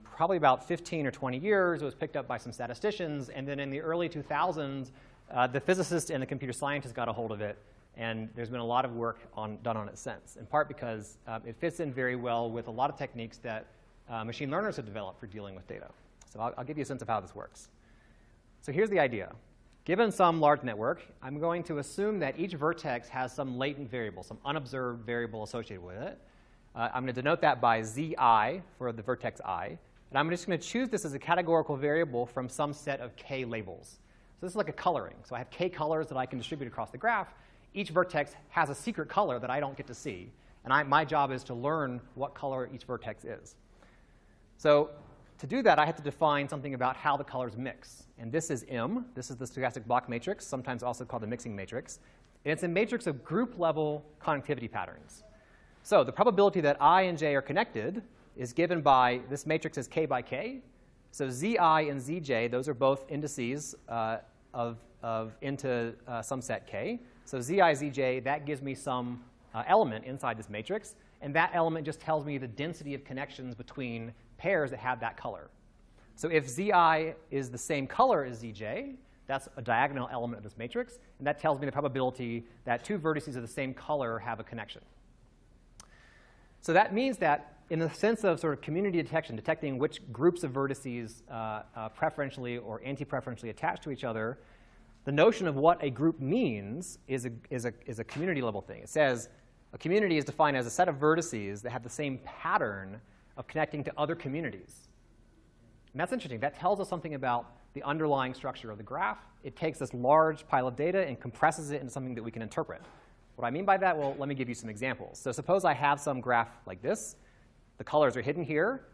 probably about 15 or 20 years. It was picked up by some statisticians. And then in the early 2000s, the physicists and the computer scientists got a hold of it. And there's been a lot of work done on it since, in part because it fits in very well with a lot of techniques that machine learners have developed for dealing with data. So I'll give you a sense of how this works. So here's the idea. Given some large network, I'm going to assume that each vertex has some latent variable, some unobserved variable associated with it. I'm going to denote that by zi for the vertex I. And I'm just going to choose this as a categorical variable from some set of k labels. So this is like a coloring. So I have k colors that I can distribute across the graph. Each vertex has a secret color that I don't get to see. And my job is to learn what color each vertex is. So to do that, I have to define something about how the colors mix. And this is M. This is the stochastic block matrix, sometimes also called the mixing matrix. And it's a matrix of group-level connectivity patterns. So the probability that I and j are connected is given by this matrix is k by k. So zi and zj, those are both indices into some set k. So zi, zj, that gives me some element inside this matrix. And that element just tells me the density of connections between pairs that have that color. So if zi is the same color as zj, that's a diagonal element of this matrix. And that tells me the probability that two vertices of the same color have a connection. So that means that in the sense of sort of community detection, detecting which groups of vertices preferentially or anti-preferentially attach to each other, the notion of what a group means is a community level thing. It says a community is defined as a set of vertices that have the same pattern of connecting to other communities. And that's interesting. That tells us something about the underlying structure of the graph. It takes this large pile of data and compresses it into something that we can interpret. What I mean by that, well, let me give you some examples. So suppose I have some graph like this. The colors are hidden here.